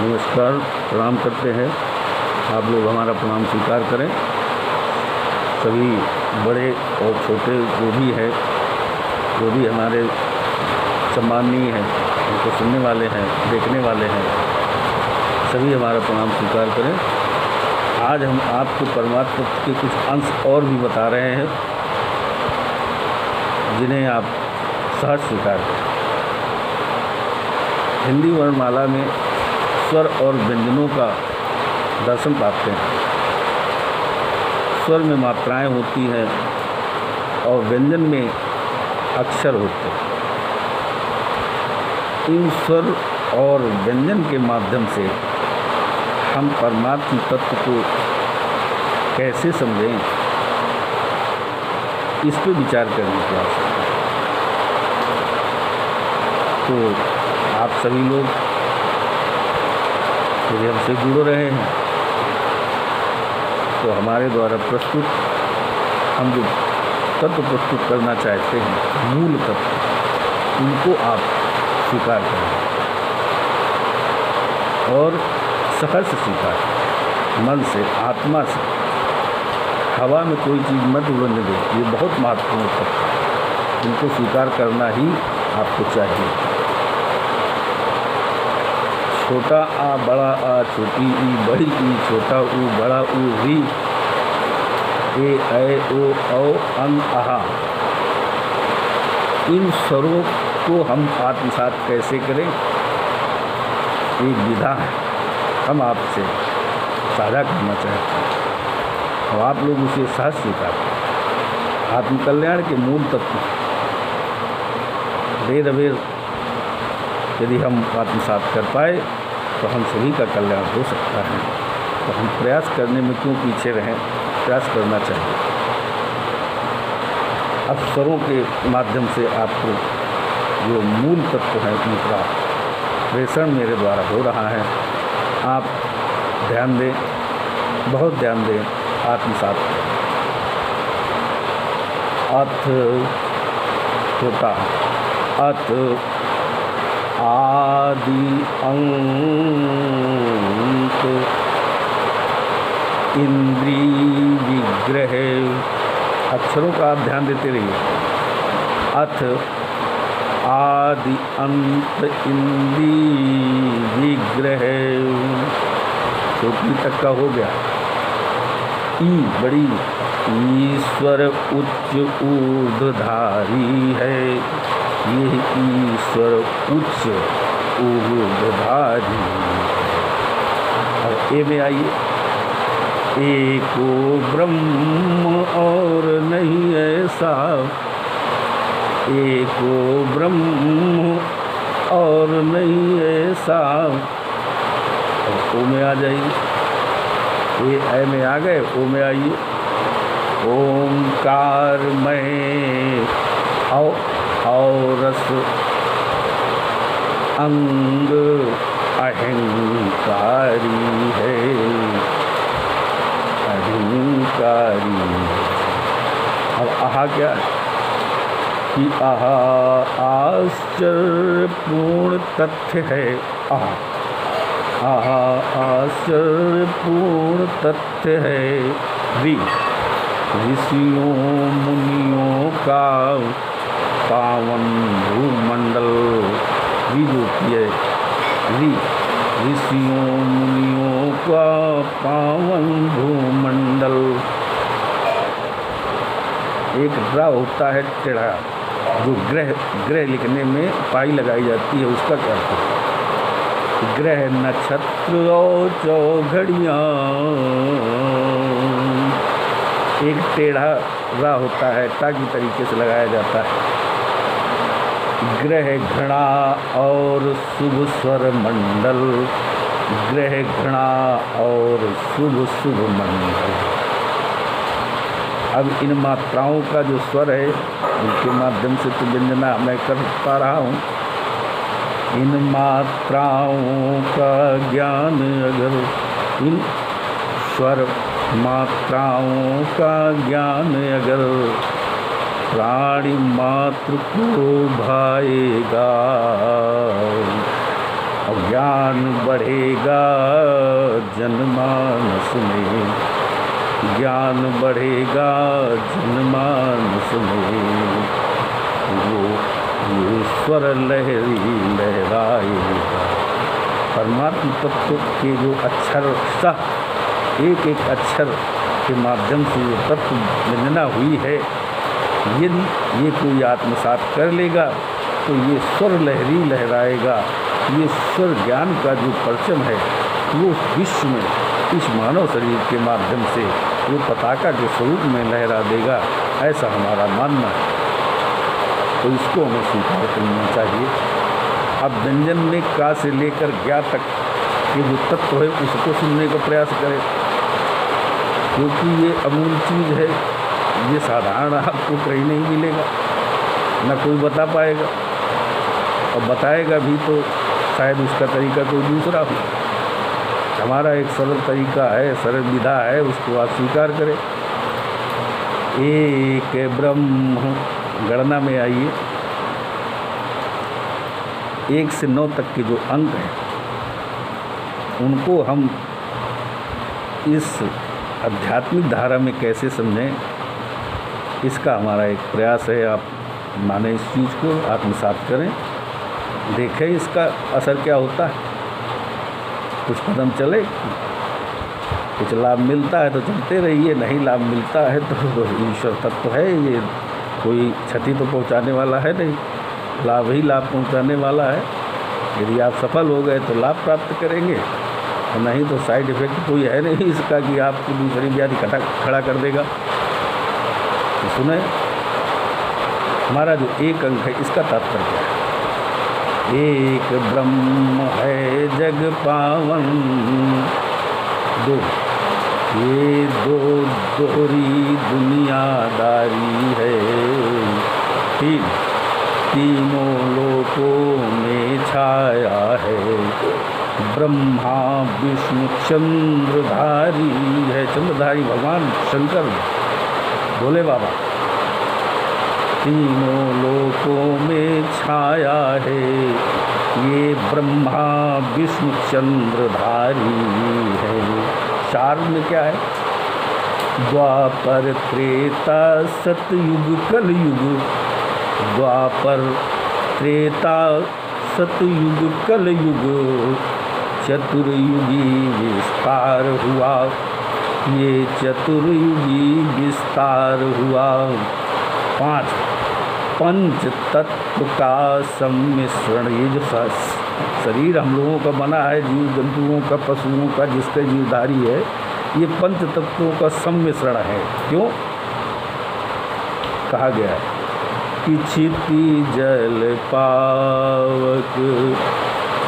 नमस्कार, प्रणाम करते हैं। आप लोग हमारा प्रणाम स्वीकार करें। सभी बड़े और छोटे जो भी है, जो भी हमारे सम्माननीय हैं, उनको सुनने वाले हैं, देखने वाले हैं, सभी हमारा प्रणाम स्वीकार करें। आज हम आपको परमात्मा के कुछ अंश और भी बता रहे हैं, जिन्हें आप सहज स्वीकार करें। हिंदी वर्णमाला में स्वर और व्यंजनों का दर्शन पाते हैं। स्वर में मात्राएं होती हैं और व्यंजन में अक्षर होते हैं। इन स्वर और व्यंजन के माध्यम से हम परमात्म तत्व को कैसे समझें, इस पर विचार करने की आवश्यकता है। तो आप सभी लोग यदि हमसे जुड़ रहे हैं तो हमारे द्वारा प्रस्तुत हम जो तत्व प्रस्तुत करना चाहते हैं, मूल तत्व, उनको आप स्वीकार करें और सहज से स्वीकार, मन से, आत्मा से। हवा में कोई चीज़ मत उड़ने दें, ये बहुत महत्वपूर्ण तत्व है। इनको स्वीकार करना ही आपको चाहिए। छोटा आ, बड़ा आ, छोटी ई, बड़ी ई, छोटा ऊ, बड़ा ऊ, री, ए, ऐ, ओ, औ, अन, आहा। इन स्वरों को हम आत्मसात कैसे करें, एक विधा है, हम आपसे साझा करना चाहते हैं। और आप लोग उसे सहज स्वीकार करें। आत्मकल्याण के मूल तत्व देर अबेर यदि हम आत्मसात कर पाए तो हम सभी का कल्याण हो सकता है। तो हम प्रयास करने में क्यों पीछे रहें, प्रयास करना चाहिए। अक्षरों के माध्यम से आपको जो मूल तत्व है उनका प्रेषण मेरे द्वारा हो रहा है। आप ध्यान दें, बहुत ध्यान दें, आत्मसात करें। अथ छोटा, अथ आदि अंत इंद्री विग्रह। अक्षरों का आप ध्यान देते रहिए। अथ आदि अंत इंद्री विग्रह, छोटी तक का हो गया। ई बड़ी, ईश्वर उच्च ऊर्ध्वधारी है। ये ईश्वर उच्च ऊर्ध्वधारी। और ए में आइए। एको ब्रह्म और नहीं ऐसा, एको ब्रह्म और नहीं ऐसा। और ओ में आ जाइए। ए ऐ में आ गए, ओ में आइए। ओंकार में औरस अंग अहंकारी है, अहंकारी। अब आहा क्या है कि आहा आश्चर्यपूर्ण तथ्य है। आहा आहा आश्चर्यपूर्ण तथ्य है। री ऋषियों मुनियों का पावन भूमंडल। री जो की है, री ऋषियों मुनियों का पावन भूमंडल। एक रा होता है टेढ़ा, जो ग्रह लिखने में पाई लगाई जाती है, उसका क्या अर्थ है? ग्रह नक्षत्र और चौघड़ियाँ। एक टेढ़ा रा होता है, ताकि तरीके से लगाया जाता है। ग्रह घृणा और शुभ स्वर मंडल, ग्रह घृणा और शुभ शुभ मंडल। अब इन मात्राओं का जो स्वर है, उनके माध्यम से तो व्यंजना मैं कर पा रहा हूँ। इन मात्राओं का ज्ञान अगर, इन स्वर मात्राओं का ज्ञान अगर प्राणी मात्र को भाएगा, अब ज्ञान बढ़ेगा जनमानस में, ज्ञान बढ़ेगा जनमानस में, वो ईश्वर लहरी लहराएगा। परमात्म तत्व के जो अक्षर सह एक एक अक्षर के माध्यम से जो तत्व गणना हुई है, यदि ये कोई आत्मसात कर लेगा तो ये स्वर लहरी लहराएगा। ये स्वर ज्ञान का जो परचम है वो विश्व में इस मानव शरीर के माध्यम से वो पताका के स्वरूप में लहरा देगा, ऐसा हमारा मानना है। तो इसको हमें स्वीकार करना चाहिए। अब व्यंजन में का से लेकर ज्ञा तक ये जो तत्व है उसको सुनने का प्रयास करें, क्योंकि ये अमूल चीज़ है। ये साधारण आपको कहीं नहीं मिलेगा, न कोई बता पाएगा, और बताएगा भी तो शायद उसका तरीका कोई दूसरा हो। हमारा एक सरल तरीका है, सरल विधा है, उसको आप स्वीकार करें। एक ब्रह्म, गणना में आइए 1 से 9 तक के जो अंक हैं उनको हम इस आध्यात्मिक धारा में कैसे समझें, इसका हमारा एक प्रयास है। आप माने इस चीज़ को आत्मसात करें, देखें इसका असर क्या होता है। कुछ कदम चले, कुछ लाभ मिलता है तो चलते रहिए, नहीं लाभ मिलता है तो ईश्वर तत्व है, ये कोई क्षति तो पहुंचाने वाला है नहीं, लाभ ही लाभ पहुंचाने वाला है। यदि आप सफल हो गए तो लाभ प्राप्त करेंगे, और नहीं तो साइड इफ़ेक्ट कोई है नहीं इसका कि आपको दूसरी व्याधि खड़ा कर देगा। तो सुने, हमारा जो एक अंक है इसका तात्पर्य क्या है। एक ब्रह्म है जग पावन, 2 ये दोहरी दुनियादारी है, 3 तीनों लोकों में छाया है, ब्रह्मा विष्णु चंद्रधारी है। चंद्रधारी भगवान शंकर भोले बाबा, तीनों लोकों में छाया है, ये ब्रह्मा विष्णु चंद्रधारी है। 4 में क्या है, द्वापर त्रेता सतयुग कलयुग, द्वापर त्रेता सतयुग कलयुग, चतुर्युगी विस्तार हुआ, ये चतुर्युगी विस्तार हुआ। 5 पंच तत्व का सम्मिश्रण, ये जो शरीर हम लोगों का बना है, जीव जंतुओं का, पशुओं का, जिसके जीवधारी है, ये पंच तत्वों का सम्मिश्रण है। क्यों कहा गया है कि क्षिति जल पावक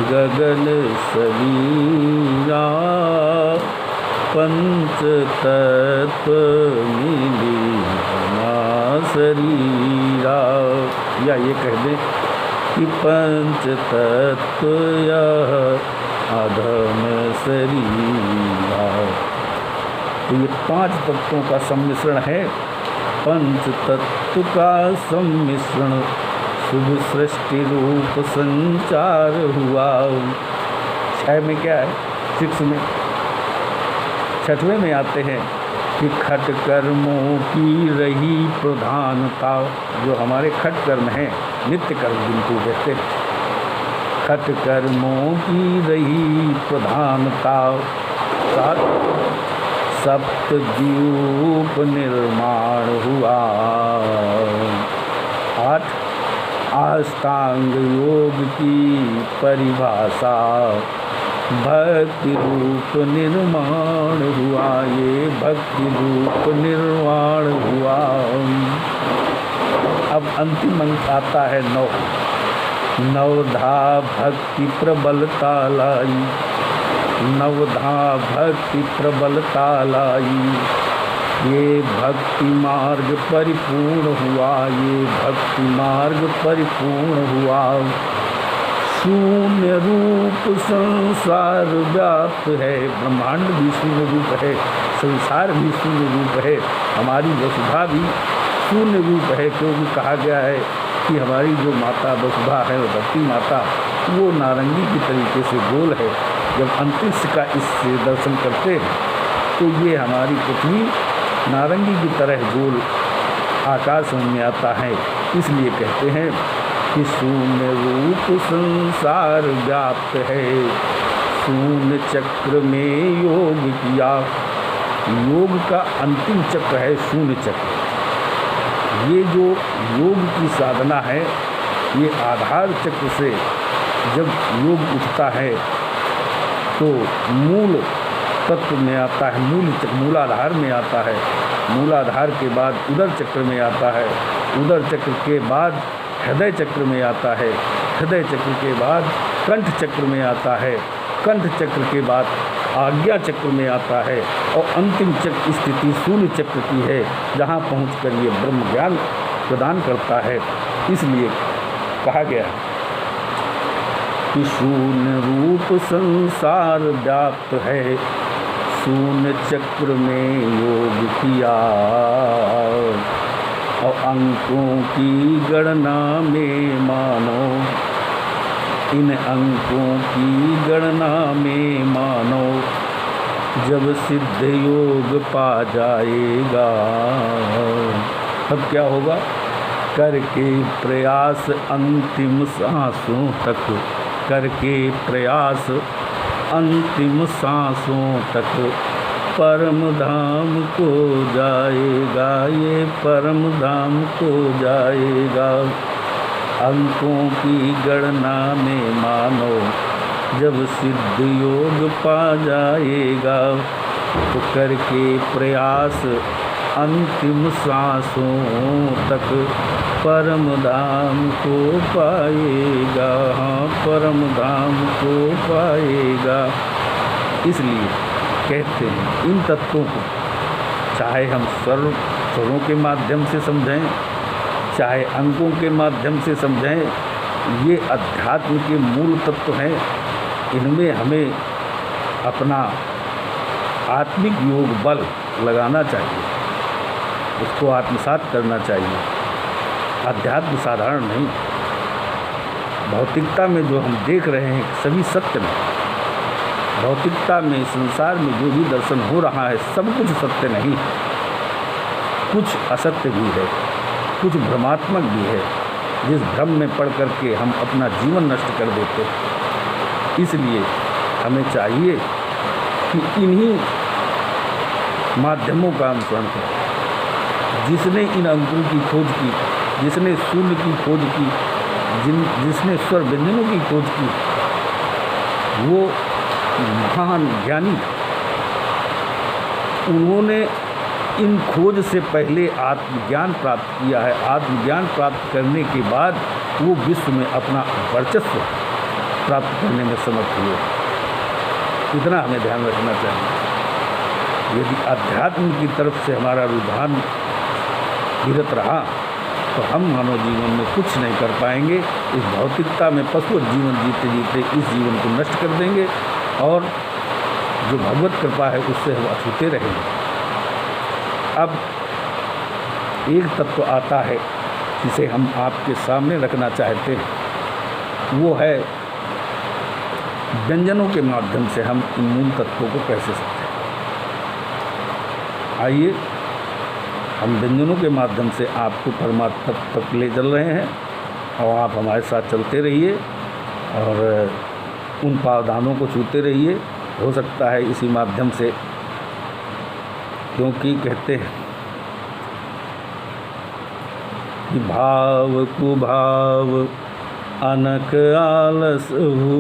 गगन शरीरा, पंच तत्व मिली शरीरा। या ये कह दें कि पंच तत्व यह अधम शरीरा। तो ये 5 तत्वों का सम्मिश्रण है। पंच तत्व का सम्मिश्रण शुभ सृष्टि रूप संचार हुआ। 6 में क्या है, 6 में 6वें में आते हैं कि खट कर्मों की रही प्रधानता। जो हमारे खट कर्म हैं, नित्य कर्म जिनको कहते हैं, खट कर्मों की रही प्रधानता। 7 सप्तद्वीप निर्माण हुआ। 8 अष्टांग योग की परिभाषा, भक्ति रूप निर्माण हुआ। ये भक्ति रूप निर्माण हुआ। अब अंतिम अंक आता है 9। नवधा भक्ति प्रबलता लाई, नवधा भक्ति प्रबलता लाई। ये भक्ति मार्ग परिपूर्ण हुआ, ये भक्ति मार्ग परिपूर्ण हुआ। शून्य रूप संसार व्याप्त है, ब्रह्मांड भी शून्य रूप है, संसार भी शून्य रूप है, हमारी वसुधा भी शून्य रूप है। क्योंकि कहा गया है कि हमारी जो माता वसुधा है, वो धरती माता, वो नारंगी की तरीके से गोल है। जब अंतरिक्ष का इससे दर्शन करते हैं तो ये हमारी पृथ्वी नारंगी की तरह गोल आकाश में आता है। इसलिए कहते हैं कि शून्य रूप संसार व्याप्त है, शून्य चक्र में योग किया। योग का अंतिम चक्र है शून्य चक्र। ये जो योग की साधना है, ये आधार चक्र से जब योग उठता है तो मूल तत्व में आता है, मूलाधार में आता है। मूलाधार के बाद उदर चक्र में आता है, उदर चक्र के बाद हृदय चक्र में आता है, हृदय चक्र के बाद कंठ चक्र में आता है, कंठ चक्र के बाद आज्ञा चक्र में आता है और अंतिम चक्र स्थिति शून्य चक्र की है, जहाँ पहुंचकर ये ब्रह्म ज्ञान प्रदान करता है। इसलिए कहा गया कि शून्य रूप संसार व्याप्त है, शून्य चक्र में योग किया और अंकों की गणना में मानो, इन अंकों की गणना में मानो, जब सिद्ध योग पा जाएगा। तब क्या होगा? करके प्रयास अंतिम सांसों तक, करके प्रयास अंतिम सांसों तक परम धाम को जाएगा, ये परम धाम को जाएगा। अंकों की गणना में मानो, जब सिद्ध योग पा जाएगा, तो करके प्रयास अंतिम सांसों तक परम धाम को पाएगा। हाँ, परम धाम को पाएगा। इसलिए कहते हैं इन तत्वों को चाहे हम स्वरों के माध्यम से समझें, चाहे अंकों के माध्यम से समझें, ये अध्यात्म के मूल तत्व हैं। इनमें हमें अपना आत्मिक योग बल लगाना चाहिए, उसको आत्मसात करना चाहिए। अध्यात्म साधारण नहीं। भौतिकता में जो हम देख रहे हैं सभी सत्य नहीं। भौतिकता में, संसार में जो भी दर्शन हो रहा है सब कुछ सत्य नहीं। कुछ असत्य भी है, कुछ भ्रमात्मक भी है, जिस भ्रम में पड़ करके हम अपना जीवन नष्ट कर देते हैं। इसलिए हमें चाहिए कि इन्हीं माध्यमों का अनुसरण करें। जिसने इन अंकों की खोज की, जिसने शून्य की खोज की, जिसने स्वर व्यंजनों की खोज की, वो महान ज्ञानी। उन्होंने इन खोज से पहले आत्मज्ञान प्राप्त किया है। आत्मज्ञान प्राप्त करने के बाद वो विश्व में अपना वर्चस्व प्राप्त करने में समर्थ हुए। इतना हमें ध्यान रखना चाहिए। यदि अध्यात्म की तरफ से हमारा रुझान गिरत रहा तो हम मानव जीवन में कुछ नहीं कर पाएंगे। इस भौतिकता में पशु जीवन जीते जीते इस जीवन को नष्ट कर देंगे और जो भगवत कृपा है उससे हम अछूते रहेंगे। अब एक तत्व आता है जिसे हम आपके सामने रखना चाहते हैं, वो है व्यंजनों के माध्यम से हम इन मूल तत्वों को कैसे समझें। आइए हम व्यंजनों के माध्यम से आपको परमात्मा तक ले चल रहे हैं और आप हमारे साथ चलते रहिए और उन पावदानों को छूते रहिए। हो सकता है इसी माध्यम से, क्योंकि कहते हैं कि भाव कुभाव अनक आलस हो,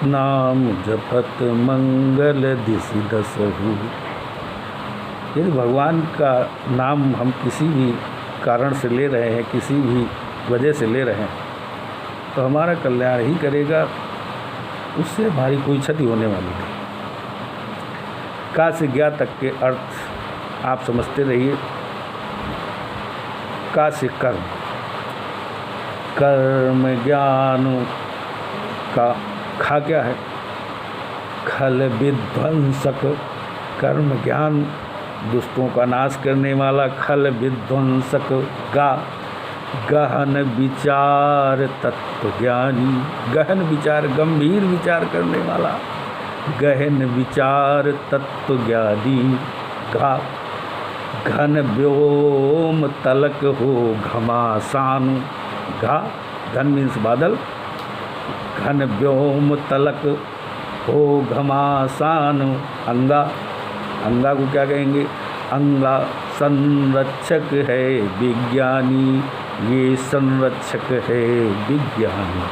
नाम जपत मंगल दिसि दस हो। यदि भगवान का नाम हम किसी भी कारण से ले रहे हैं, किसी भी वजह से ले रहे हैं, तो हमारा कल्याण ही करेगा, उससे हमारी कोई क्षति होने वाली नहीं। का से ज्ञा तक के अर्थ आप समझते रहिए। का से कर्म, कर्म ज्ञान का खा क्या है? खल विध्वंसक। कर्म ज्ञान दुष्टों का नाश करने वाला, खल विध्वंसक का गहन विचार तत्व ज्ञानी, गहन विचार गंभीर विचार करने वाला, गहन विचार तत्व ज्ञानी। घा घन व्योम तलक हो घमासान, घा घन मीन्स बादल, घन व्योम तलक हो घमासान। अंगा, अंगा को क्या कहेंगे? अंगा संरक्षक है विज्ञानी, ये संरक्षक है विज्ञानी।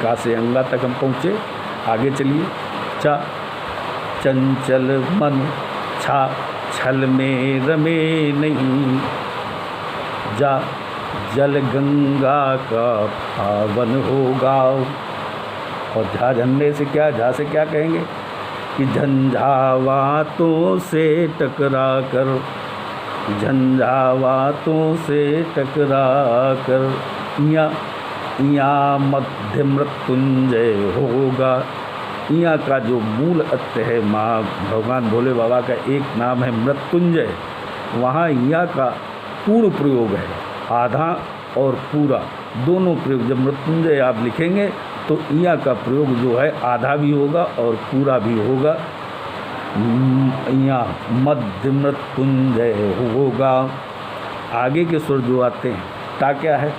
का से अंगा तक हम पहुँचे, आगे चलिए। चा चंचल मन छा छल में रमे नहीं, जा जल गंगा का पावन होगा। और झा झंडे से क्या, झा से क्या कहेंगे कि झंझावातों से टकरा कर, झंझावातों से टकरा कर। इया मध्य मृत्युंजय होगा। इया का जो मूल अर्थ है, माँ भगवान भोले बाबा का एक नाम है मृत्युंजय, वहाँ इया का पूर्ण प्रयोग है, आधा और पूरा दोनों प्रयोग। जब मृत्युंजय आप लिखेंगे तो इया का प्रयोग जो है आधा भी होगा और पूरा भी होगा। इया मध्य मृत्युंजय होगा। आगे के स्वर जो आते हैं, ता क्या है?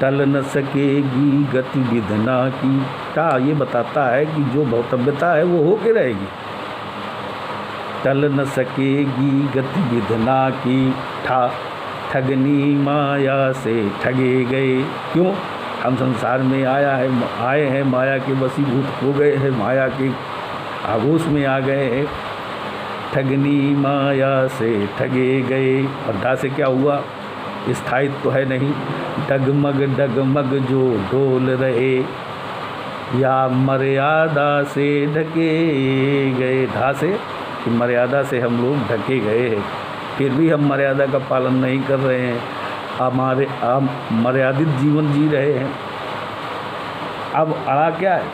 टल न सकेगी गति विधना की। ता ये बताता है कि जो भौतव्यता है वो होके रहेगी। टल न सकेगी गति विधना की। ठा ठगनी माया से ठगे गए। क्यों? हम संसार में आए हैं माया के वशीभूत हो गए हैं, माया के आगोश में आ गए हैं। ठगनी माया से ठगे गए। और ढा से क्या हुआ? स्थायित्व तो है नहीं। डगमग जो डोल रहे, या मर्यादा से ढके गए। ढा से कि मर्यादा से हम लोग ढके गए हैं, फिर भी हम मर्यादा का पालन नहीं कर रहे हैं, हमारे मर्यादित जीवन जी रहे हैं। अब अड़ा क्या है?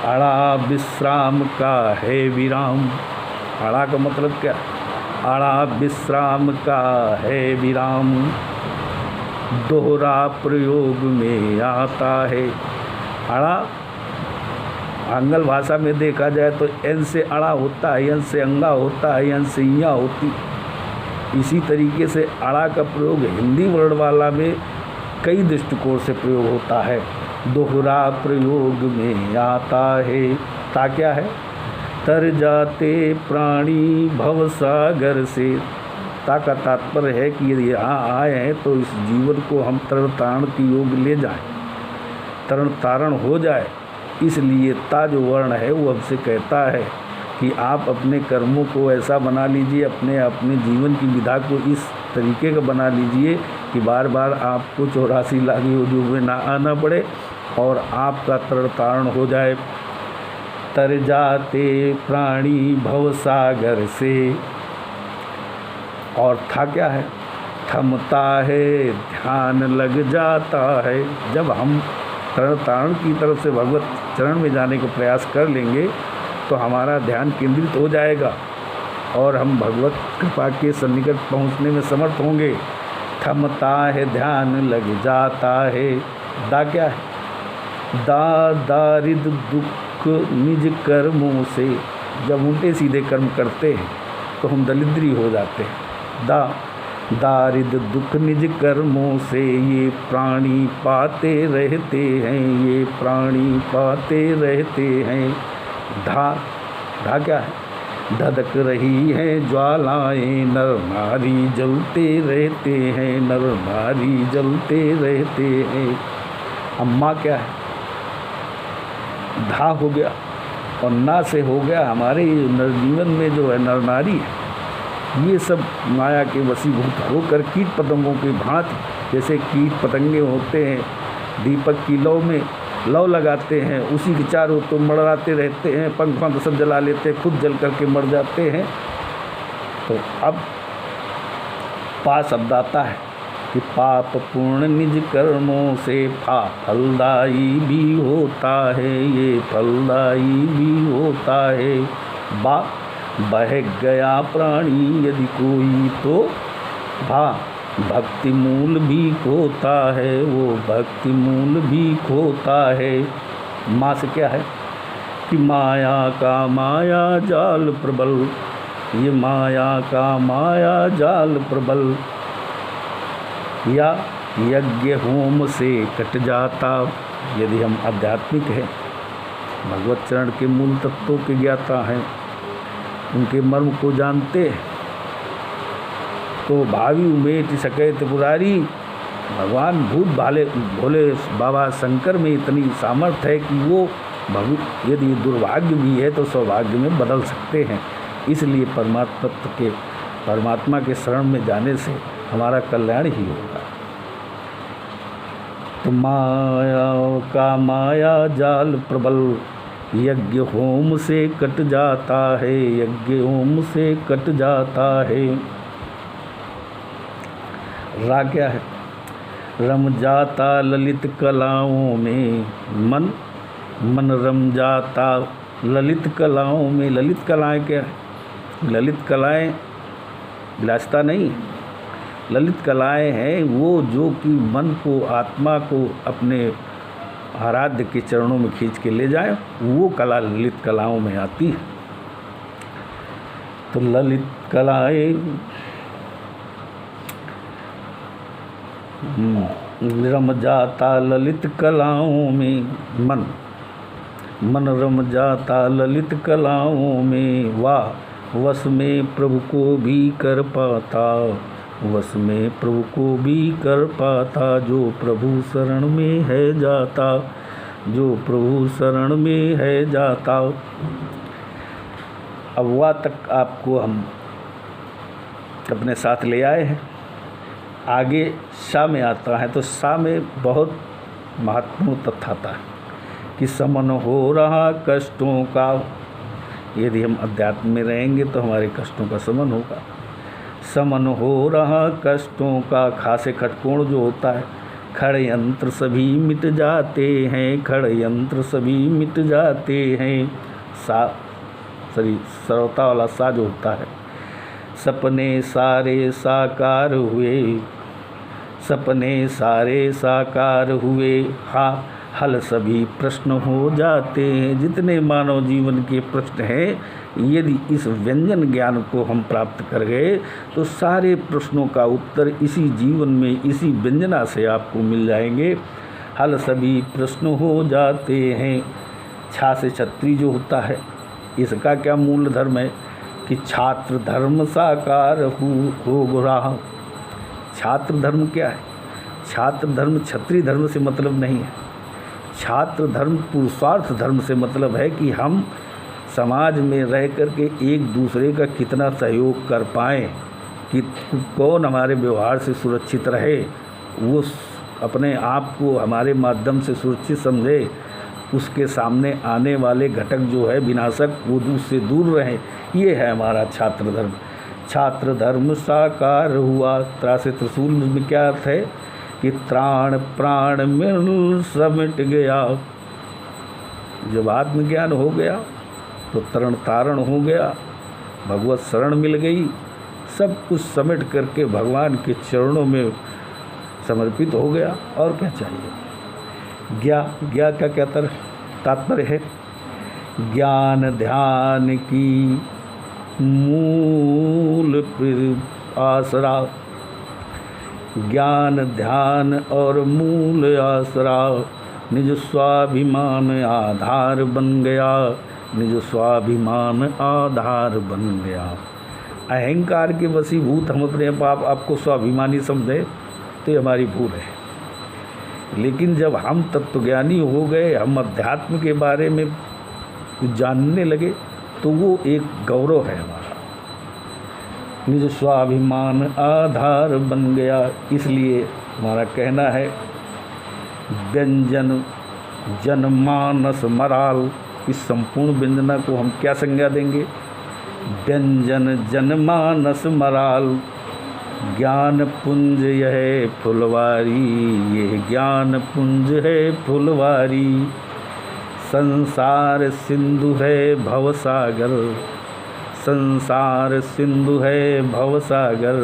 अड़ा विश्राम का है विराम। अड़ा का मतलब क्या? अड़ा विश्राम का है विराम। दोहरा प्रयोग में आता है। अड़ा आंगल भाषा में देखा जाए तो एन से अड़ा होता है, यन से अंगा होता है, यन से इया होती। इसी तरीके से अड़ा का प्रयोग हिंदी वर्णमाला में कई दृष्टिकोण से प्रयोग होता है। दोहरा प्रयोग में आता है। ता क्या है? तर जाते प्राणी भवसागर से। ता का तात्पर्य है कि यदि यहाँ आए हैं तो इस जीवन को हम तरण तारण की योग ले जाएं, तरण तारण हो जाए। इसलिए ता जो वर्ण है वो हमसे कहता है कि आप अपने कर्मों को ऐसा बना लीजिए, अपने जीवन की विधा को इस तरीके का बना लीजिए कि बार बार आपको 84 लाख योनियों में ना आना पड़े और आपका तरण तारण हो जाए। तर जाते प्राणी भवसागर से। और था क्या है? थमता है ध्यान लग जाता है। जब हम तरण तारण की तरफ से भगवत चरण में जाने का प्रयास कर लेंगे तो हमारा ध्यान केंद्रित हो जाएगा और हम भगवत कृपा के सन्निकट पहुंचने में समर्थ होंगे। थमता है ध्यान लग जाता है। दा क्या है? दारिद दुख निज कर्मों से। जब उल्टे सीधे कर्म करते हैं तो हम दरिद्री हो जाते हैं। दारिद दुख निज कर्मों से ये प्राणी पाते रहते हैं, ये प्राणी पाते रहते हैं। धा क्या है? धधक रही है ज्वालाएं, नर नारी जलते रहते हैं, नर नारी जलते रहते हैं। अम्मा क्या है? धा हो गया और ना से हो गया हमारे जीवन में जो है नर नारी है, ये सब माया के वशीभूत होकर कीट पतंगों की भांति, जैसे कीट पतंगे होते हैं दीपक की लौ में लौ लगाते हैं, उसी के चारों तो मड़राते रहते हैं, पंख सब जला लेते हैं, खुद जल करके मर जाते हैं। तो अब पा शब्द आता है कि पाप पूर्ण निज कर्मों से फलदायी भी होता है, ये फलदायी भी होता है। बह गया प्राणी यदि कोई तो भक्ति मूल भी खोता है, वो भक्ति मूल भी खोता है। माँ से क्या है कि माया का माया जाल प्रबल, ये माया का माया जाल प्रबल, या यज्ञ होम से कट जाता। यदि हम आध्यात्मिक हैं, भगवत चरण के मूल तत्वों के ज्ञाता हैं, उनके मर्म को जानते हैं, तो भावी उमेट सके त्रिपुरारी। भगवान भोले बाबा शंकर में इतनी सामर्थ्य है कि वो यदि दुर्भाग्य भी है तो सौभाग्य में बदल सकते हैं। इसलिए परमात्मा के शरण में जाने से हमारा कल्याण ही होगा। तो माया का माया जाल प्रबल, यज्ञ होम से कट जाता है, यज्ञ होम से कट जाता है। राग क्या है? रम जाता ललित कलाओं में मन, मन रम जाता ललित कलाओं में। ललित कलाएं क्या है? ललित कलाएं विलासिता नहीं, ललित कलाएं हैं वो जो कि मन को, आत्मा को अपने आराध्य के चरणों में खींच के ले जाए, वो कला ललित कलाओं में आती है। तो ललित कलाएं रम जाता ललित कलाओं में मन, मन रम जाता ललित कलाओं में। वाह वश में प्रभु को भी कर पाता, वश में प्रभु को भी कर पाता। जो प्रभु शरण में है जाता, जो प्रभु शरण में है जाता। अब वह तक आपको हम अपने साथ ले आए हैं। आगे सा में आता है, तो सा में बहुत महत्वपूर्ण तथ्य आता है कि समन हो रहा कष्टों का। यदि हम अध्यात्म में रहेंगे तो हमारे कष्टों का समन होगा। समन हो रहा कष्टों का, खासे खटकोण जो होता है, खड़ यंत्र सभी मिट जाते हैं, खड़ यंत्र सभी मिट जाते हैं। सा सरवता वाला सा जो होता है, सपने सारे साकार हुए, सपने सारे साकार हुए। हाँ हल सभी प्रश्न हो जाते हैं। जितने मानव जीवन के प्रश्न हैं, यदि इस व्यंजन ज्ञान को हम प्राप्त कर गए तो सारे प्रश्नों का उत्तर इसी जीवन में, इसी व्यंजना से आपको मिल जाएंगे। हल सभी प्रश्न हो जाते हैं। छा से छत्री जो होता है, इसका क्या मूल धर्म है कि छात्र धर्म साकार हो रहा। छात्र धर्म क्या है? छात्र धर्म क्षत्रिय धर्म से मतलब नहीं है। छात्र धर्म पुरुषार्थ धर्म से मतलब है कि हम समाज में रह कर के एक दूसरे का कितना सहयोग कर पाएँ, कि कौन हमारे व्यवहार से सुरक्षित रहे, वो अपने आप को हमारे माध्यम से सुरक्षित समझे, उसके सामने आने वाले घटक जो है विनाशक, वो उससे दूर रहे। ये है हमारा छात्र धर्म। छात्र धर्म साकार हुआ। त्रा से त्रिशूल में क्या अर्थ है कि त्राण प्राण मिल समिट गया। जब आत्मज्ञान हो गया तो तरण तारण हो गया, भगवत शरण मिल गई, सब कुछ समेट करके भगवान के चरणों में समर्पित हो गया। और क्या चाहिए? ज्ञा का क्या तात्पर्य है? ज्ञान ध्यान की मूल आसरा। ज्ञान ध्यान और मूल आसरा निज स्वाभिमान आधार बन गया, निज स्वाभिमान आधार बन गया। अहंकार के वशीभूत हम अपने आपको स्वाभिमानी समझे तो ये हमारी भूल है। लेकिन जब हम तत्वज्ञानी हो गए, हम अध्यात्म के बारे में जानने लगे, तो वो एक गौरव है हमारा। निज स्वाभिमान आधार बन गया। इसलिए हमारा कहना है व्यंजन जनमानस मराल। इस संपूर्ण व्यंजना को हम क्या संज्ञा देंगे? व्यंजन जनमानस मराल। ज्ञान पुंज यह फुलवारी, ये ज्ञान पुंज है फुलवारी। संसार सिंधु है भवसागर, संसार सिंधु है भवसागर।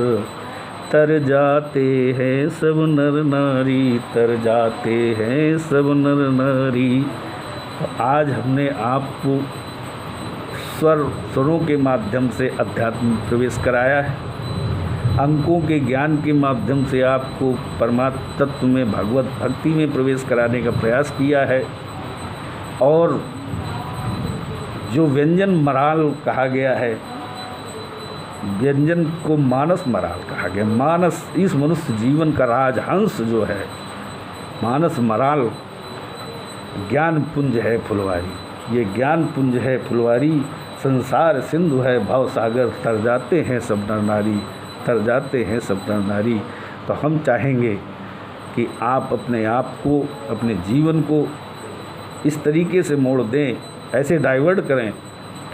तर जाते हैं सब नर नारी, तर जाते हैं सब नर नारी। तो आज हमने आपको स्वरों के माध्यम से अध्यात्म में प्रवेश कराया है, अंकों के ज्ञान के माध्यम से आपको परमात्म तत्व में भगवत भक्ति में प्रवेश कराने का प्रयास किया है। और जो व्यंजन मराल कहा गया है, व्यंजन को मानस मराल कहा गया। मानस इस मनुष्य जीवन का राजहंस जो है, मानस मराल ज्ञान पुंज है फुलवारी। ये ज्ञान पुंज है फुलवारी, संसार सिंधु है भव सागर, तर जाते हैं सब नर नारी, तर जाते हैं सब नर नारी। तो हम चाहेंगे कि आप अपने आप को, अपने जीवन को इस तरीके से मोड़ दें, ऐसे डाइवर्ट करें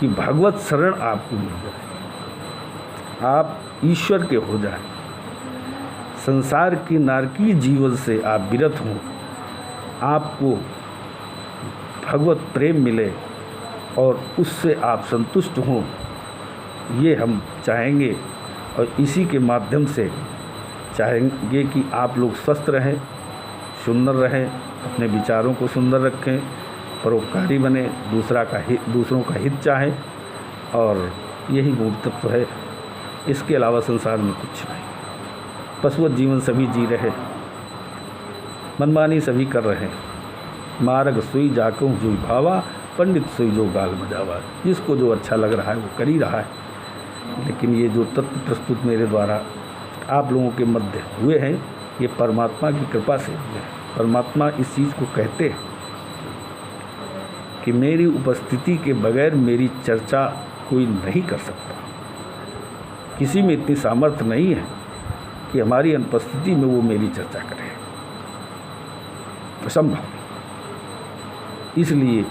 कि भगवत शरण आपको मिल जाए, आप ईश्वर के हो जाएं, संसार की नारकीय जीवन से आप विरत हों, आपको भगवत प्रेम मिले और उससे आप संतुष्ट हों, ये हम चाहेंगे। और इसी के माध्यम से चाहेंगे कि आप लोग स्वस्थ रहें, सुंदर रहें, अपने विचारों को सुंदर रखें, परोपकारी बने, दूसरों का हित चाहें, और यही मूल तत्व है। इसके अलावा संसार में कुछ नहीं। पशुवत जीवन सभी जी रहे, मनमानी सभी कर रहे हैं, मार्ग सुई जाकूं जुई भावा, पंडित सुई जो गाल बजावा। जिसको जो अच्छा लग रहा है वो कर ही रहा है। लेकिन ये जो तत्व प्रस्तुत मेरे द्वारा आप लोगों के मध्य हुए हैं, ये परमात्मा की कृपा से हुए हैं। परमात्मा इस चीज़ को कहते हैं कि मेरी उपस्थिति के बगैर मेरी चर्चा कोई नहीं कर सकता। किसी में इतनी सामर्थ्य नहीं है कि हमारी अनुपस्थिति में वो मेरी चर्चा करे, असंभव। इसलिए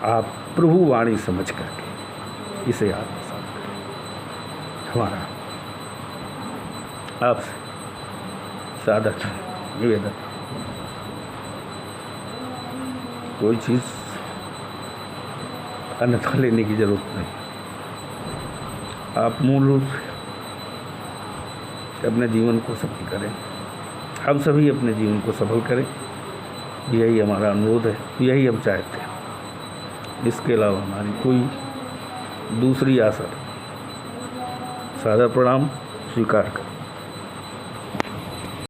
आप प्रभु वाणी समझ करके इसे आत्मसात करें। हमारा आपसे सादर निवेदन, कोई चीज़ अन्यथा लेने की जरूरत नहीं। आप मूल रूप से अपने जीवन को सफल करें, हम सभी अपने जीवन को सफल करें, यही हमारा अनुरोध है, यही हम चाहते हैं। इसके अलावा हमारी कोई दूसरी आशा नहीं। सादर प्रणाम, स्वीकार करें।